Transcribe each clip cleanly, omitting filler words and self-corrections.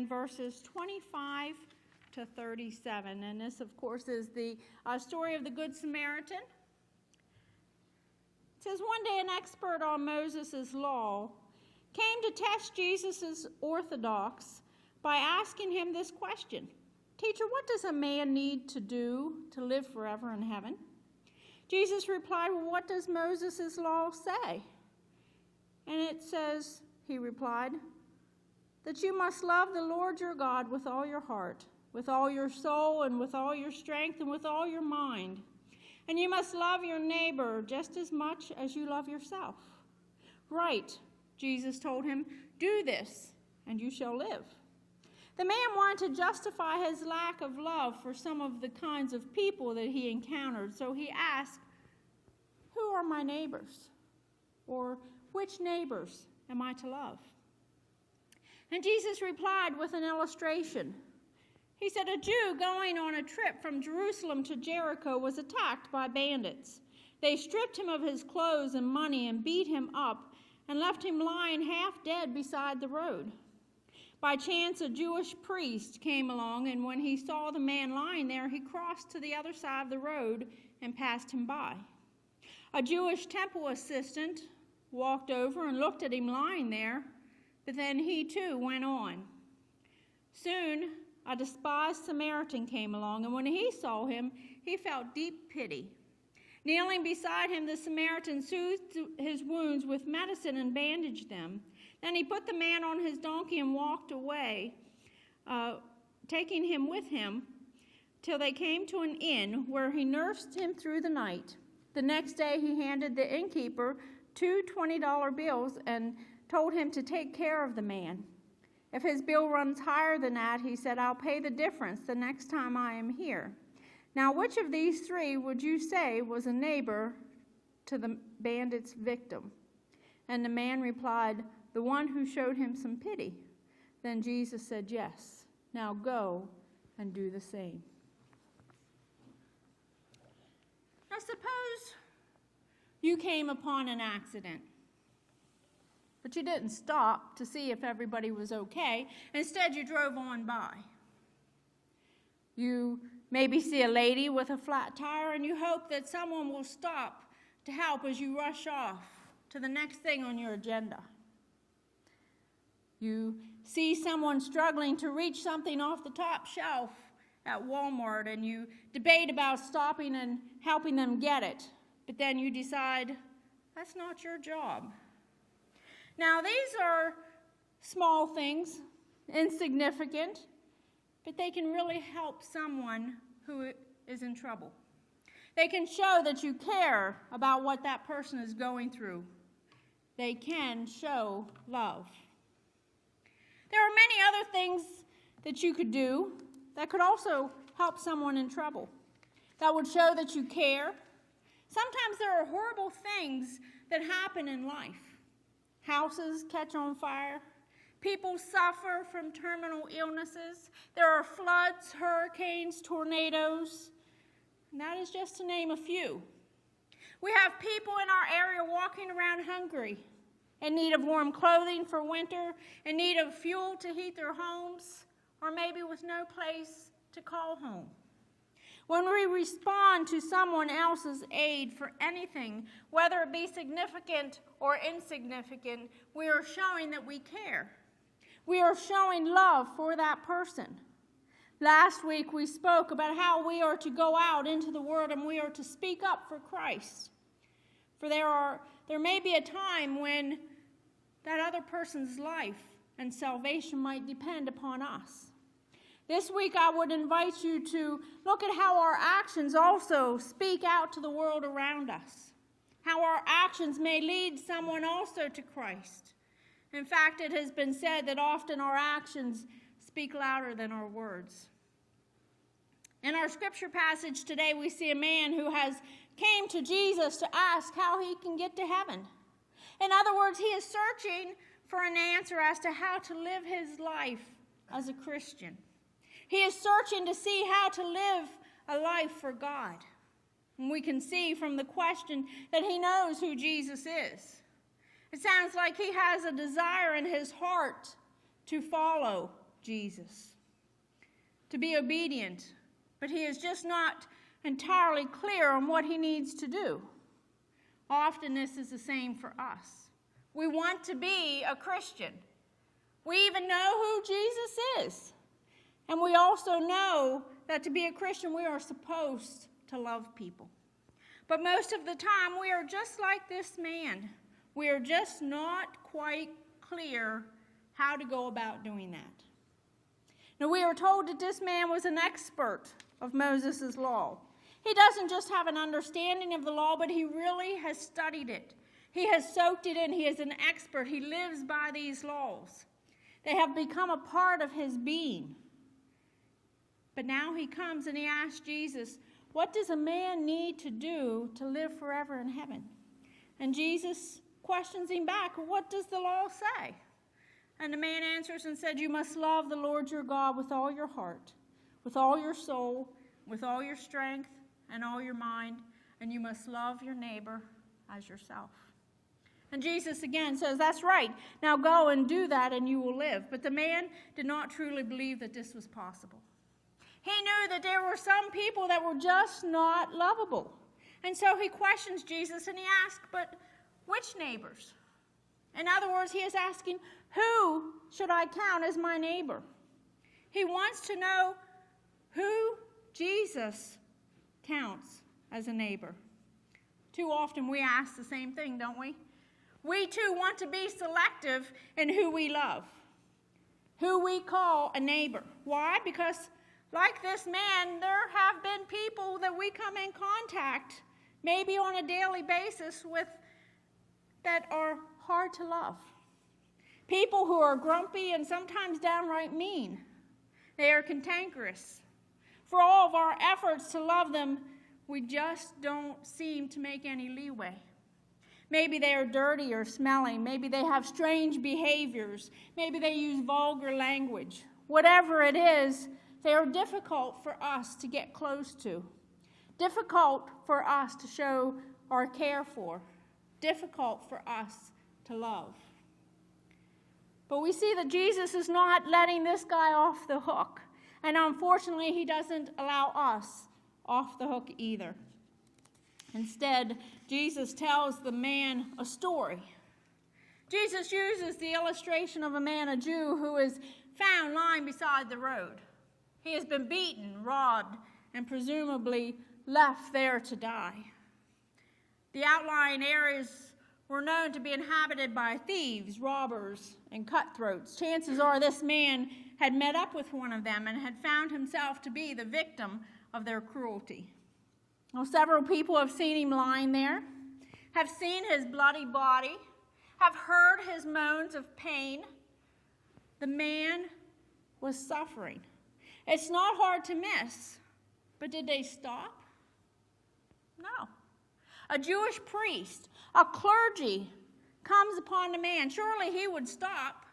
in verses 25 to 37. And this, of course, is the story of the Good Samaritan. It says, one day an expert on Moses' law came to test Jesus' orthodox by asking him this question. Teacher, what does a man need to do to live forever in heaven? Jesus replied, well, what does Moses' law say? And it says, he replied, that you must love the Lord your God with all your heart, with all your soul, and with all your strength, and with all your mind. And you must love your neighbor just as much as you love yourself. Right, Jesus told him, do this, and you shall live. The man wanted to justify his lack of love for some of the kinds of people that he encountered, so he asked, who are my neighbors? Or which neighbors am I to love? And Jesus replied with an illustration. He said, a Jew going on a trip from Jerusalem to Jericho was attacked by bandits. They stripped him of his clothes and money and beat him up and left him lying half dead beside the road. By chance, a Jewish priest came along, and when he saw the man lying there, he crossed to the other side of the road and passed him by. A Jewish temple assistant walked over and looked at him lying there, but then he too went on. Soon, a despised Samaritan came along, and when he saw him, he felt deep pity. Kneeling beside him, the Samaritan soothed his wounds with medicine and bandaged them. Then he put the man on his donkey and walked away, taking him with him, till they came to an inn where he nursed him through the night. The next day he handed the innkeeper 2 $20 bills and told him to take care of the man. If his bill runs higher than that, he said, I'll pay the difference the next time I am here. Now, which of these three would you say was a neighbor to the bandit's victim? And the man replied, the one who showed him some pity. Then Jesus said, yes, now go and do the same. Now, suppose you came upon an accident, but you didn't stop to see if everybody was okay. Instead, you drove on by. You maybe see a lady with a flat tire, and you hope that someone will stop to help as you rush off to the next thing on your agenda. You see someone struggling to reach something off the top shelf at Walmart, and you debate about stopping and helping them get it, but then you decide that's not your job. Now, these are small things, insignificant, but they can really help someone who is in trouble. They can show that you care about what that person is going through. They can show love. There are many other things that you could do that could also help someone in trouble, that would show that you care. Sometimes there are horrible things that happen in life. Houses catch on fire. People suffer from terminal illnesses. There are floods, hurricanes, tornadoes. And that is just to name a few. We have people in our area walking around hungry, in need of warm clothing for winter, in need of fuel to heat their homes, or maybe with no place to call home. When we respond to someone else's aid for anything, whether it be significant or insignificant, we are showing that we care. We are showing love for that person. Last week we spoke about how we are to go out into the world and we are to speak up for Christ. For there may be a time when that other person's life and salvation might depend upon us. This week I would invite you to look at how our actions also speak out to the world around us. How our actions may lead someone also to Christ. In fact, it has been said that often our actions speak louder than our words. In our scripture passage today, we see a man who has came to Jesus to ask how he can get to heaven. In other words, he is searching for an answer as to how to live his life as a Christian. He is searching to see how to live a life for God. And we can see from the question that he knows who Jesus is. It sounds like he has a desire in his heart to follow Jesus, to be obedient, but he is just not entirely clear on what he needs to do. Often this is the same for us. We want to be a Christian. We even know who Jesus is. And we also know that to be a Christian, we are supposed to love people. But most of the time, we are just like this man. We are just not quite clear how to go about doing that. Now, we are told that this man was an expert of Moses' law. He doesn't just have an understanding of the law, but he really has studied it. He has soaked it in. He is an expert. He lives by these laws. They have become a part of his being. But now he comes and he asks Jesus, what does a man need to do to live forever in heaven? And Jesus questions him back, what does the law say? And the man answers and said, you must love the Lord your God with all your heart, with all your soul, with all your strength, and all your mind, and you must love your neighbor as yourself. And Jesus again says, that's right. Now go and do that and you will live. But the man did not truly believe that this was possible. He knew that there were some people that were just not lovable. And so he questions Jesus and he asks, but which neighbors? In other words, he is asking, who should I count as my neighbor? He wants to know who Jesus counts as a neighbor. Too often we ask the same thing, don't we? We too want to be selective in who we love, who we call a neighbor. Why? Because like this man, there have been people that we come in contact, maybe on a daily basis, with that are hard to love. People who are grumpy and sometimes downright mean. They are cantankerous. For all of our efforts to love them, we just don't seem to make any leeway. Maybe they are dirty or smelling. Maybe they have strange behaviors. Maybe they use vulgar language. Whatever it is, they are difficult for us to get close to, difficult for us to show our care for, difficult for us to love. But we see that Jesus is not letting this guy off the hook. And unfortunately, he doesn't allow us off the hook either. Instead, Jesus tells the man a story. Jesus uses the illustration of a man, a Jew, who is found lying beside the road. He has been beaten, robbed, and presumably left there to die. The outlying areas were known to be inhabited by thieves, robbers, and cutthroats. Chances are this man had met up with one of them and had found himself to be the victim of their cruelty. Well, several people have seen him lying there, have seen his bloody body, have heard his moans of pain. The man was suffering. It's not hard to miss, but did they stop? No. A Jewish priest, a clergy, comes upon the man. Surely he would stop,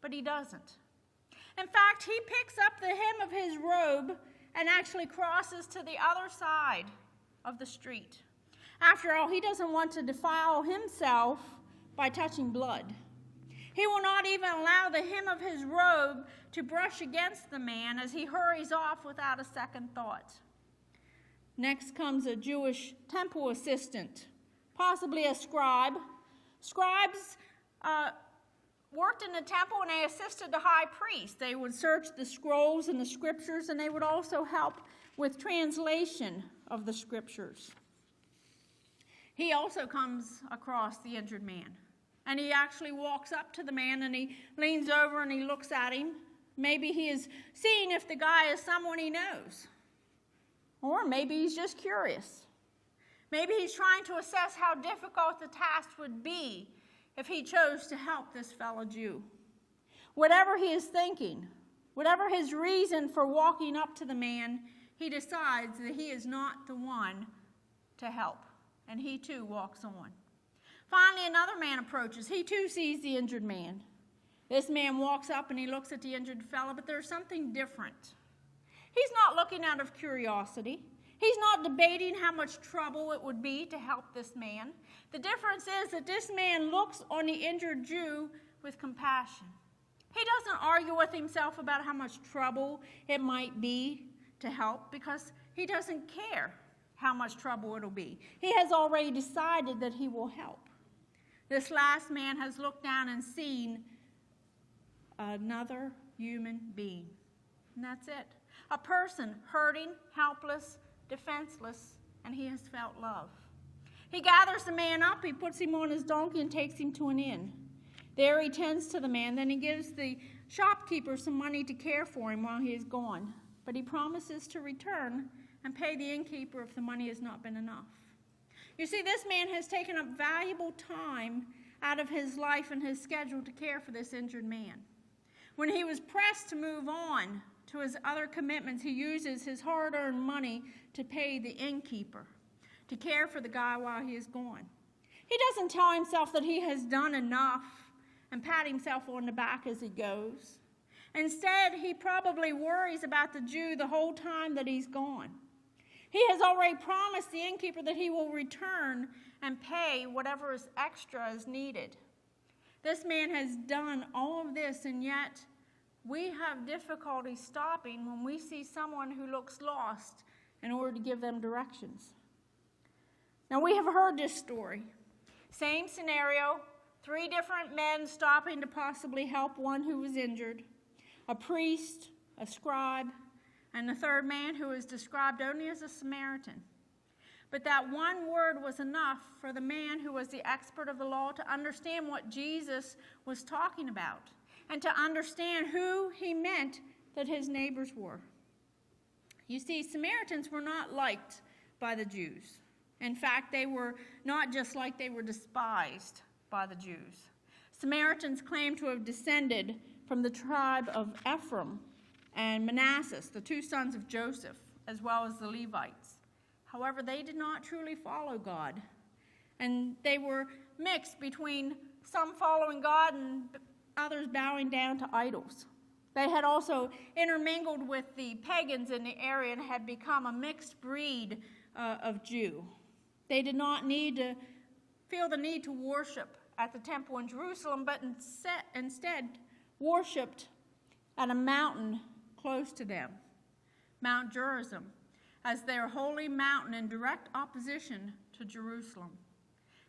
but he doesn't. In fact, he picks up the hem of his robe and actually crosses to the other side of the street. After all, he doesn't want to defile himself by touching blood. He will not even allow the hem of his robe to brush against the man as he hurries off without a second thought. Next comes a Jewish temple assistant, possibly a scribe. Scribes worked in the temple and they assisted the high priest. They would search the scrolls and the scriptures, and they would also help with translation of the scriptures. He also comes across the injured man. And he actually walks up to the man and he leans over and he looks at him. Maybe he is seeing if the guy is someone he knows. Or maybe he's just curious. Maybe he's trying to assess how difficult the task would be if he chose to help this fellow Jew. Whatever he is thinking, whatever his reason for walking up to the man, he decides that he is not the one to help. And he too walks on. Finally, another man approaches. He too sees the injured man. This man walks up and he looks at the injured fellow, but there's something different. He's not looking out of curiosity. He's not debating how much trouble it would be to help this man. The difference is that this man looks on the injured Jew with compassion. He doesn't argue with himself about how much trouble it might be to help, because he doesn't care how much trouble it'll be. He has already decided that he will help. This last man has looked down and seen another human being. And that's it. A person hurting, helpless, defenseless, and he has felt love. He gathers the man up, he puts him on his donkey and takes him to an inn. There he tends to the man, then he gives the shopkeeper some money to care for him while he is gone. But he promises to return and pay the innkeeper if the money has not been enough. You see, this man has taken up valuable time out of his life and his schedule to care for this injured man. When he was pressed to move on to his other commitments, he uses his hard-earned money to pay the innkeeper, to care for the guy while he is gone. He doesn't tell himself that he has done enough and pat himself on the back as he goes. Instead, he probably worries about the Jew the whole time that he's gone. He has already promised the innkeeper that he will return and pay whatever is extra is needed. This man has done all of this, and yet we have difficulty stopping when we see someone who looks lost in order to give them directions. Now, we have heard this story. Same scenario, 3 different men stopping to possibly help one who was injured, a priest, a scribe, and the third man who is described only as a Samaritan. But that one word was enough for the man who was the expert of the law to understand what Jesus was talking about and to understand who he meant that his neighbors were. You see, Samaritans were not liked by the Jews. In fact, they were not just liked, they were despised by the Jews. Samaritans claimed to have descended from the tribe of Ephraim and Manasseh, the 2 sons of Joseph, as well as the Levites. However, they did not truly follow God, and they were mixed between some following God and others bowing down to idols. They had also intermingled with the pagans in the area and had become a mixed breed of Jew. They did not feel the need to worship at the temple in Jerusalem, but instead worshipped at a mountain close to them, Mount Gerizim, as their holy mountain in direct opposition to Jerusalem.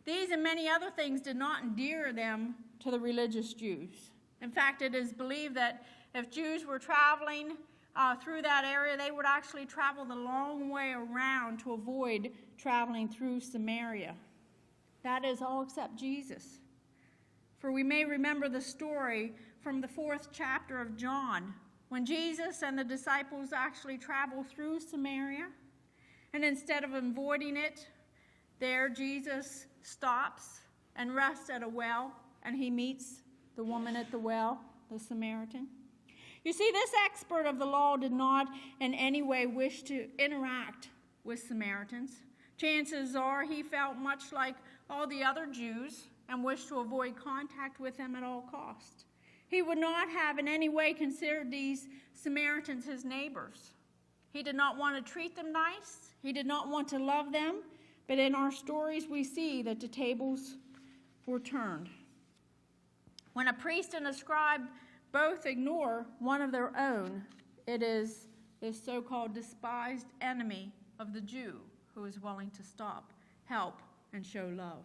These and many other things did not endear them to the religious Jews. In fact, it is believed that if Jews were traveling through that area, they would actually travel the long way around to avoid traveling through Samaria. That is all except Jesus. For we may remember the story from the 4th chapter of John, when Jesus and the disciples actually travel through Samaria, and instead of avoiding it, there Jesus stops and rests at a well, and he meets the woman at the well, the Samaritan. You see, this expert of the law did not in any way wish to interact with Samaritans. Chances are he felt much like all the other Jews and wished to avoid contact with them at all costs. He would not have in any way considered these Samaritans his neighbors. He did not want to treat them nice. He did not want to love them. But in our stories, we see that the tables were turned. When a priest and a scribe both ignore one of their own, it is this so-called despised enemy of the Jew who is willing to stop, help, and show love.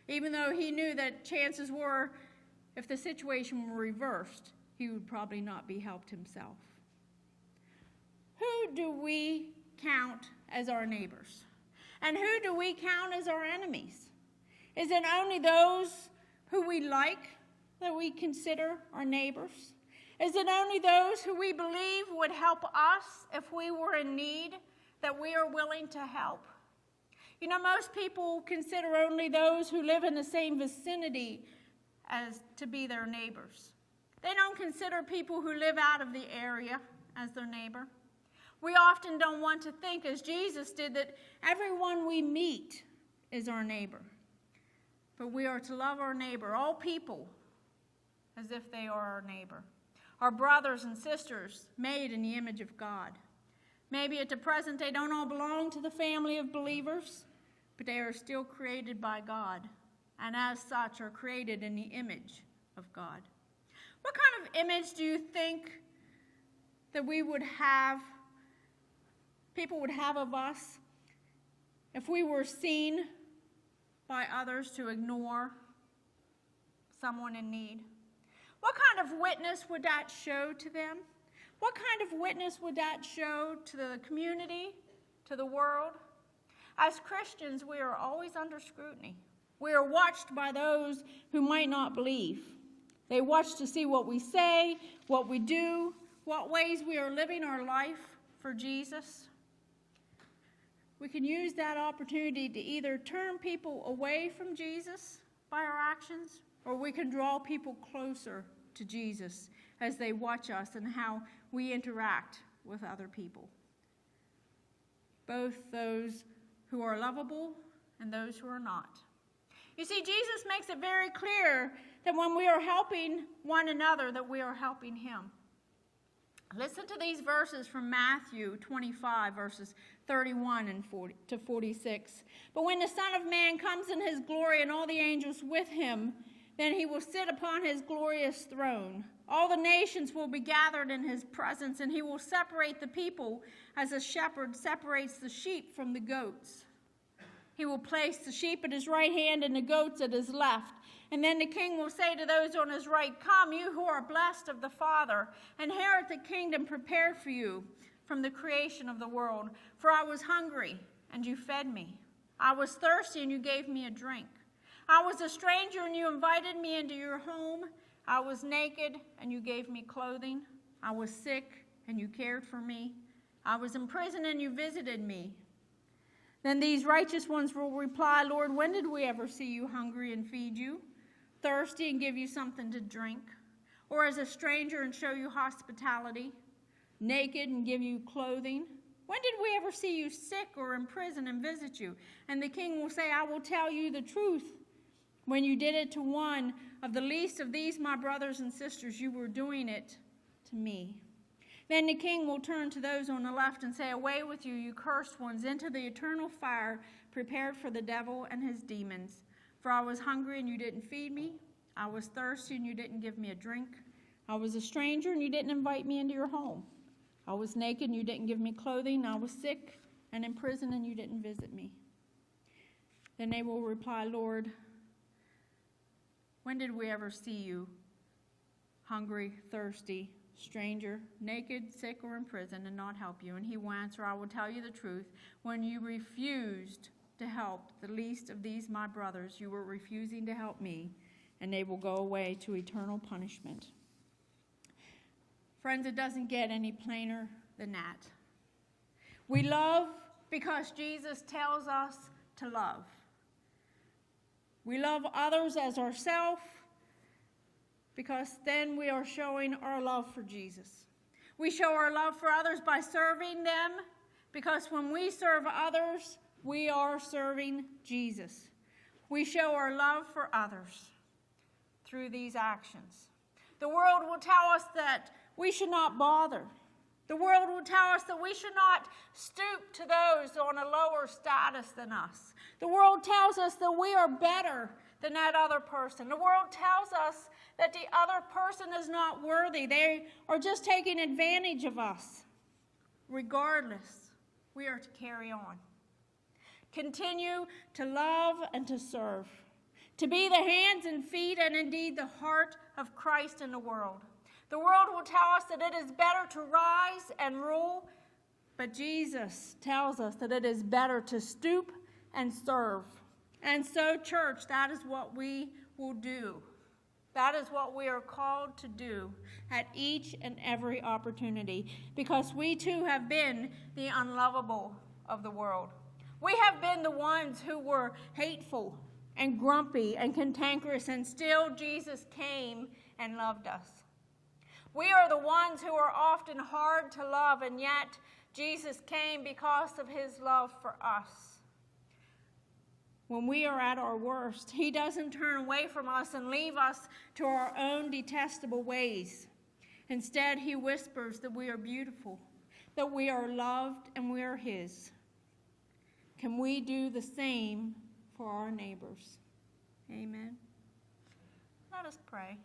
Even though he knew that chances were, if the situation were reversed, he would probably not be helped himself. Who do we count as our neighbors? And who do we count as our enemies? Is it only those who we like that we consider our neighbors? Is it only those who we believe would help us if we were in need that we are willing to help? You know, most people consider only those who live in the same vicinity as to be their neighbors. They don't consider people who live out of the area as their neighbor. We often don't want to think, as Jesus did, that everyone we meet is our neighbor. But we are to love our neighbor, all people, as if they are our neighbor. Our brothers and sisters made in the image of God. Maybe at the present they don't all belong to the family of believers, but they are still created by God, and as such are created in the image of God. What kind of image do you think that people would have of us if we were seen by others to ignore someone in need? What kind of witness would that show to them? What kind of witness would that show to the community, to the world? As Christians, we are always under scrutiny. We are watched by those who might not believe. They watch to see what we say, what we do, what ways we are living our life for Jesus. We can use that opportunity to either turn people away from Jesus by our actions, or we can draw people closer to Jesus as they watch us and how we interact with other people. Both those who are lovable and those who are not. You see, Jesus makes it very clear that when we are helping one another, that we are helping him. Listen to these verses from Matthew 25, verses 31 to 46. But when the Son of Man comes in his glory and all the angels with him, then he will sit upon his glorious throne. All the nations will be gathered in his presence, and he will separate the people as a shepherd separates the sheep from the goats. He will place the sheep at his right hand and the goats at his left. And then the king will say to those on his right, "Come, you who are blessed of the Father, inherit the kingdom prepared for you from the creation of the world. For I was hungry, and you fed me. I was thirsty, and you gave me a drink. I was a stranger, and you invited me into your home. I was naked, and you gave me clothing. I was sick, and you cared for me. I was in prison, and you visited me." Then these righteous ones will reply, "Lord, when did we ever see you hungry and feed you, thirsty and give you something to drink, or as a stranger and show you hospitality, naked and give you clothing? When did we ever see you sick or in prison and visit you?" And the king will say, "I will tell you the truth. When you did it to one of the least of these, my brothers and sisters, you were doing it to me." Then the king will turn to those on the left and say, "Away with you, you cursed ones, into the eternal fire prepared for the devil and his demons. For I was hungry, and you didn't feed me. I was thirsty, and you didn't give me a drink. I was a stranger, and you didn't invite me into your home. I was naked, and you didn't give me clothing. I was sick and in prison, and you didn't visit me." Then they will reply, "Lord, when did we ever see you hungry, thirsty, stranger, naked, sick, or in prison, and not help you?" And he will answer, "I will tell you the truth. When you refused to help the least of these my brothers, you were refusing to help me," and they will go away to eternal punishment. Friends, it doesn't get any plainer than that. We love because Jesus tells us to love. We love others as ourselves because then we are showing our love for Jesus. We show our love for others by serving them because when we serve others, we are serving Jesus. We show our love for others through these actions. The world will tell us that we should not bother. The world will tell us that we should not stoop to those on a lower status than us. The world tells us that we are better than that other person. The world tells us that the other person is not worthy. They are just taking advantage of us. Regardless, we are to carry on. Continue to love and to serve. To be the hands and feet and indeed the heart of Christ in the world. The world will tell us that it is better to rise and rule, but Jesus tells us that it is better to stoop and serve. And so, church, that is what we will do. That is what we are called to do at each and every opportunity, because we too have been the unlovable of the world. We have been the ones who were hateful and grumpy and cantankerous, and still Jesus came and loved us. We are the ones who are often hard to love, and yet Jesus came because of his love for us. When we are at our worst, he doesn't turn away from us and leave us to our own detestable ways. Instead, he whispers that we are beautiful, that we are loved, and we are his. Can we do the same for our neighbors? Amen. Let us pray.